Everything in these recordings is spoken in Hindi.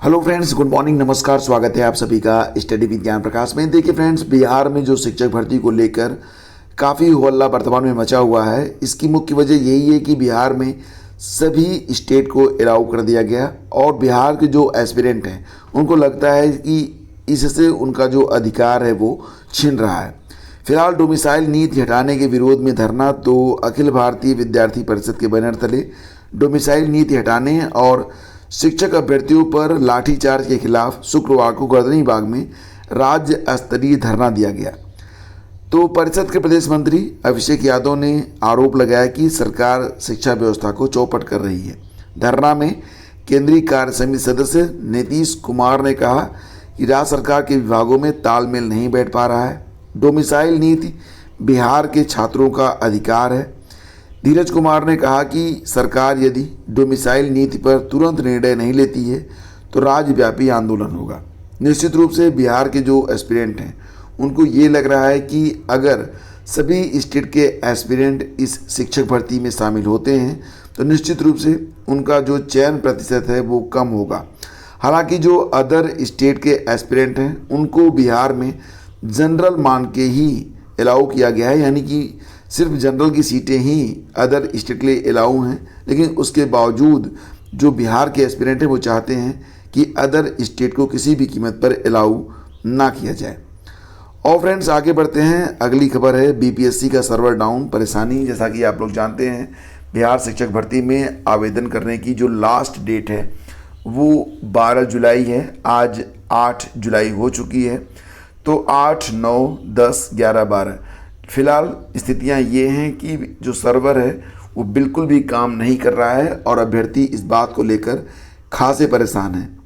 हेलो फ्रेंड्स, गुड मॉर्निंग, नमस्कार। स्वागत है आप सभी का स्टडी विद ज्ञान प्रकाश में। देखिए फ्रेंड्स, बिहार में जो शिक्षक भर्ती को लेकर काफ़ी हल्ला वर्तमान में मचा हुआ है, इसकी मुख्य वजह यही है कि बिहार में सभी स्टेट को अलाउ कर दिया गया और बिहार के जो एस्पिरेंट हैं उनको लगता है कि इससे उनका जो अधिकार है वो छिन रहा है। फिलहाल डोमिसाइल नीति हटाने के विरोध में धरना तो अखिल भारतीय विद्यार्थी परिषद के बैनर तले डोमिसाइल नीति हटाने और शिक्षक अभ्यर्थियों पर लाठीचार्ज के खिलाफ शुक्रवार को गर्दनीबाग में राज्य स्तरीय धरना दिया गया। तो परिषद के प्रदेश मंत्री अभिषेक यादव ने आरोप लगाया कि सरकार शिक्षा व्यवस्था को चौपट कर रही है। धरना में केंद्रीय कार्य समिति सदस्य नीतीश कुमार ने कहा कि राज्य सरकार के विभागों में तालमेल नहीं बैठ पा रहा है। डोमिसाइल नीति बिहार के छात्रों का अधिकार है। धीरज कुमार ने कहा कि सरकार यदि डोमिसाइल नीति पर तुरंत निर्णय नहीं लेती है तो राज्यव्यापी आंदोलन होगा। निश्चित रूप से बिहार के जो एस्पिरेंट हैं उनको ये लग रहा है कि अगर सभी स्टेट के एस्पिरेंट इस शिक्षक भर्ती में शामिल होते हैं तो निश्चित रूप से उनका जो चयन प्रतिशत है वो कम होगा। हालांकि जो अदर स्टेट के एस्पिरेंट हैं उनको बिहार में जनरल मान के ही अलाउ किया गया है, यानी कि सिर्फ जनरल की सीटें ही अदर स्टेट के लिए अलाउ हैं। लेकिन उसके बावजूद जो बिहार के एस्पिरेंट हैं वो चाहते हैं कि अदर स्टेट को किसी भी कीमत पर अलाउ ना किया जाए। और फ्रेंड्स, आगे बढ़ते हैं। अगली खबर है बीपीएससी का सर्वर डाउन, परेशानी। जैसा कि आप लोग जानते हैं, बिहार शिक्षक भर्ती में आवेदन करने की जो लास्ट डेट है वो 12 जुलाई है। आज 8 जुलाई हो चुकी है, तो 8, 9, 10, 11, 12 फिलहाल स्थितियां ये हैं कि जो सर्वर है वो बिल्कुल भी काम नहीं कर रहा है और अभ्यर्थी इस बात को लेकर खासे परेशान हैं।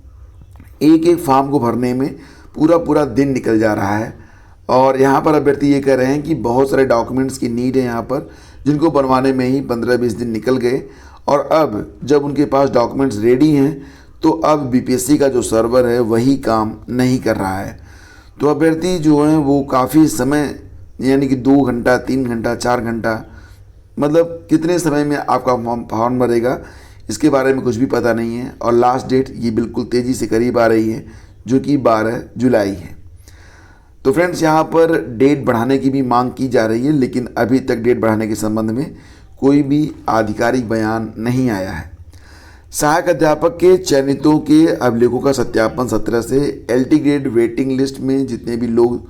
एक एक फॉर्म को भरने में पूरा दिन निकल जा रहा है और यहाँ पर अभ्यर्थी ये कह रहे हैं कि बहुत सारे डॉक्यूमेंट्स की नीड है यहाँ पर, जिनको बनवाने में ही 15-20 दिन निकल गए। और अब जब उनके पास डॉक्यूमेंट्स रेडी हैं तो अब बीपीएससी का जो सर्वर है वही काम नहीं कर रहा है। तो अभ्यर्थी जो हैं वो काफ़ी समय, यानी कि 2 घंटा, 3 घंटा, 4 घंटा, मतलब कितने समय में आपका फॉर्म भरेगा इसके बारे में कुछ भी पता नहीं है। और लास्ट डेट ये बिल्कुल तेज़ी से करीब आ रही है जो कि 12 जुलाई है। तो फ्रेंड्स, यहाँ पर डेट बढ़ाने की भी मांग की जा रही है, लेकिन अभी तक डेट बढ़ाने के संबंध में कोई भी आधिकारिक बयान नहीं आया है। सहायक अध्यापक के चयनितों के अभिलेखों का सत्यापन 17 से एलटी ग्रेड वेटिंग लिस्ट में जितने भी लोग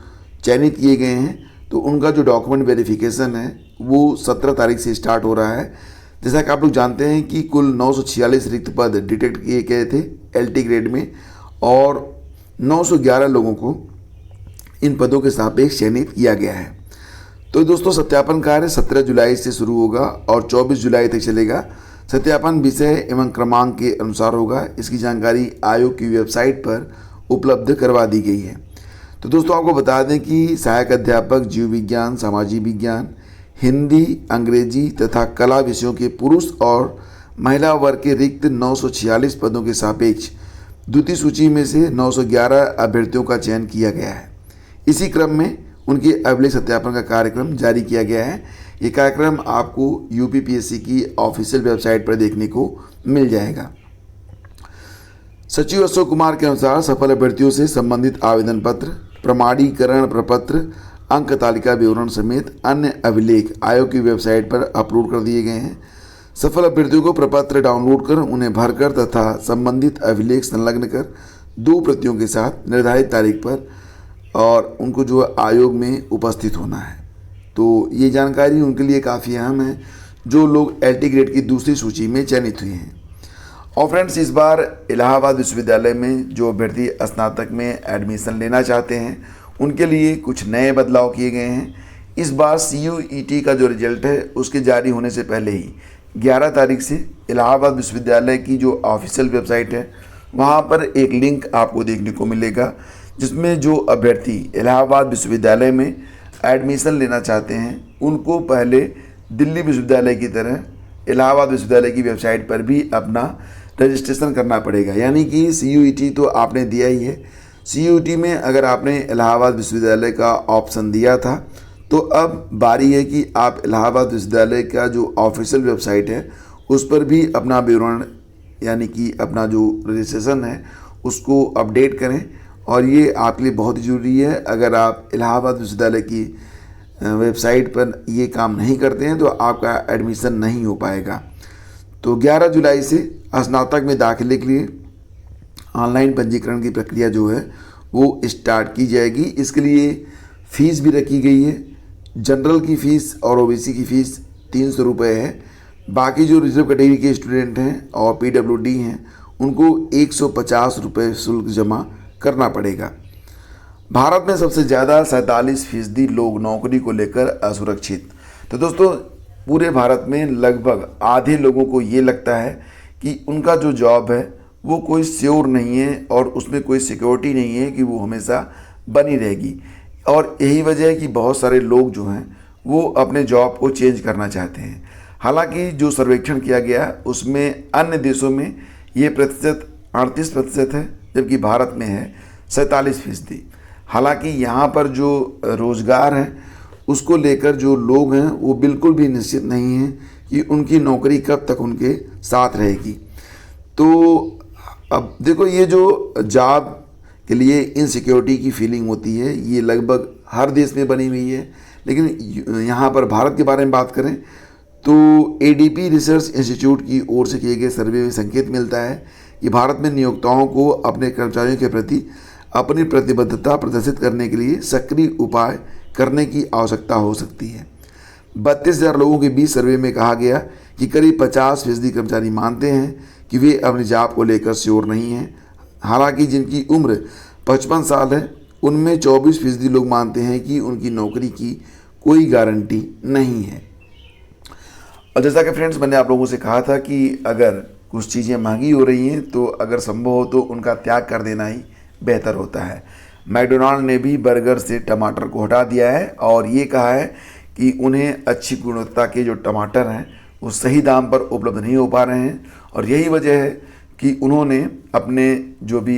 चयनित किए गए हैं तो उनका जो डॉक्यूमेंट वेरिफिकेशन है वो 17 तारीख से स्टार्ट हो रहा है। जैसा कि आप लोग जानते हैं कि कुल 946 रिक्त पद डिटेक्ट किए गए थे एलटी ग्रेड में और 911 लोगों को इन पदों के सापेक्ष चयनित किया गया है। तो दोस्तों, सत्यापन कार्य 17 जुलाई से शुरू होगा और 24 जुलाई तक चलेगा। सत्यापन विषय एवं क्रमांक के अनुसार होगा। इसकी जानकारी आयोग की वेबसाइट पर उपलब्ध करवा दी गई है। तो दोस्तों, आपको बता दें कि सहायक अध्यापक जीव विज्ञान, सामाजिक विज्ञान, हिंदी, अंग्रेजी तथा कला विषयों के पुरुष और महिला वर्ग के रिक्त 946 पदों के सापेक्ष द्वितीय सूची में से 911 अभ्यर्थियों का चयन किया गया है। इसी क्रम में उनके अभिलेख सत्यापन का कार्यक्रम जारी किया गया है। ये कार्यक्रम आपको यूपीपीएससी की ऑफिशियल वेबसाइट पर देखने को मिल जाएगा। सचिव अशोक कुमार के अनुसार सफल अभ्यर्थियों से संबंधित आवेदन पत्र, प्रमाणीकरण प्रपत्र, अंक तालिका विवरण समेत अन्य अभिलेख आयोग की वेबसाइट पर अपलोड कर दिए गए हैं। सफल अभ्यर्थियों को प्रपत्र डाउनलोड कर उन्हें भरकर तथा संबंधित अभिलेख संलग्न कर 2 प्रतियों के साथ निर्धारित तारीख पर और उनको जो आयोग में उपस्थित होना है। तो ये जानकारी उनके लिए काफ़ी अहम है जो लोग एलटी ग्रेड की दूसरी सूची में चयनित हुए हैं। और फ्रेंड्स, इस बार इलाहाबाद विश्वविद्यालय में जो अभ्यर्थी स्नातक में एडमिशन लेना चाहते हैं उनके लिए कुछ नए बदलाव किए गए हैं। इस बार CUET का जो रिजल्ट है उसके जारी होने से पहले ही 11 तारीख से इलाहाबाद विश्वविद्यालय की जो ऑफिशियल वेबसाइट है वहाँ पर एक लिंक आपको देखने को मिलेगा, जिसमें जो अभ्यर्थी इलाहाबाद विश्वविद्यालय में एडमिशन लेना चाहते हैं उनको पहले दिल्ली विश्वविद्यालय की तरह इलाहाबाद विश्वविद्यालय की वेबसाइट पर भी अपना रजिस्ट्रेशन करना पड़ेगा। यानी कि CUET तो आपने दिया ही है। CUET में अगर आपने इलाहाबाद विश्वविद्यालय का ऑप्शन दिया था तो अब बारी है कि आप इलाहाबाद विश्वविद्यालय का जो ऑफिशियल वेबसाइट है उस पर भी अपना विवरण, यानी कि अपना जो रजिस्ट्रेशन है उसको अपडेट करें, और ये आपके लिए बहुत ही ज़रूरी है। अगर आप इलाहाबाद विश्वविद्यालय की वेबसाइट पर ये काम नहीं करते हैं तो आपका एडमिशन नहीं हो पाएगा। तो 11 जुलाई से स्नातक में दाखिले के लिए ऑनलाइन पंजीकरण की प्रक्रिया जो है वो स्टार्ट की जाएगी। इसके लिए फ़ीस भी रखी गई है। जनरल की फ़ीस और ओबीसी की फ़ीस 300 रुपये है। बाकी जो रिजर्व कैटेगरी के स्टूडेंट हैं और पीडब्ल्यूडी हैं उनको 150 रुपये शुल्क जमा करना पड़ेगा। भारत में सबसे ज़्यादा 47% लोग नौकरी को लेकर असुरक्षित। तो दोस्तों, पूरे भारत में लगभग आधे लोगों को ये लगता है कि उनका जो जॉब है वो कोई श्योर नहीं है और उसमें कोई सिक्योरिटी नहीं है कि वो हमेशा बनी रहेगी। और यही वजह है कि बहुत सारे लोग जो हैं वो अपने जॉब को चेंज करना चाहते हैं। हालांकि जो सर्वेक्षण किया गया उसमें अन्य देशों में ये प्रतिशत 38% है, जबकि भारत में है 47%। हालांकि यहाँ पर जो रोज़गार है उसको लेकर जो लोग हैं वो बिल्कुल भी निश्चित नहीं हैं कि उनकी नौकरी कब तक उनके साथ रहेगी। तो अब देखो, ये जो जॉब के लिए इनसिक्योरिटी की फीलिंग होती है ये लगभग हर देश में बनी हुई है, लेकिन यहाँ पर भारत के बारे में बात करें तो एडीपी रिसर्च इंस्टीट्यूट की ओर से किए गए सर्वे में संकेत मिलता है कि भारत में नियोक्ताओं को अपने कर्मचारियों के प्रति अपनी प्रतिबद्धता प्रदर्शित करने के लिए सक्रिय उपाय करने की आवश्यकता हो सकती है। 32,000 लोगों के बीच सर्वे में कहा गया कि करीब 50% कर्मचारी मानते हैं कि वे अपनी जॉब को लेकर श्योर नहीं हैं। हालांकि जिनकी उम्र 55 साल है उनमें 24% लोग मानते हैं कि उनकी नौकरी की कोई गारंटी नहीं है। और जैसा कि फ्रेंड्स, मैंने आप लोगों से कहा था कि अगर कुछ चीज़ें महंगी हो रही हैं तो अगर संभव हो तो उनका त्याग कर देना ही बेहतर होता है। मैकडोनाल्ड ने भी बर्गर से टमाटर को हटा दिया है और ये कहा है कि उन्हें अच्छी गुणवत्ता के जो टमाटर हैं वो सही दाम पर उपलब्ध नहीं हो पा रहे हैं, और यही वजह है कि उन्होंने अपने जो भी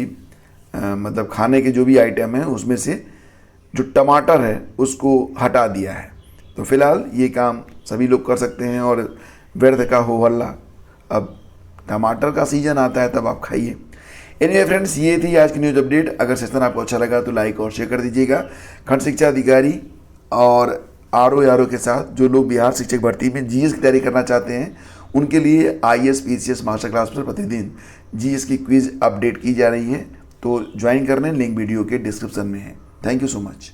मतलब खाने के जो भी आइटम हैं उसमें से जो टमाटर है उसको हटा दिया है। तो फिलहाल ये काम सभी लोग कर सकते हैं और व्यर्थ का हो हल्ला। अब टमाटर का सीज़न आता है तब आप खाइए। एनीवे फ्रेंड्स, ये थी आज की न्यूज़ अपडेट। अगर सेशन आपको अच्छा लगा तो लाइक और शेयर कर दीजिएगा। खंड शिक्षा अधिकारी और आरओ के साथ जो लोग बिहार शिक्षक भर्ती में जीएस की तैयारी करना चाहते हैं उनके लिए आईएएस पीसीएस मास्टर क्लास पर प्रतिदिन जीएस की क्विज अपडेट की जा रही है। तो ज्वाइन करने लिंक वीडियो के डिस्क्रिप्शन में है। Thank you so much.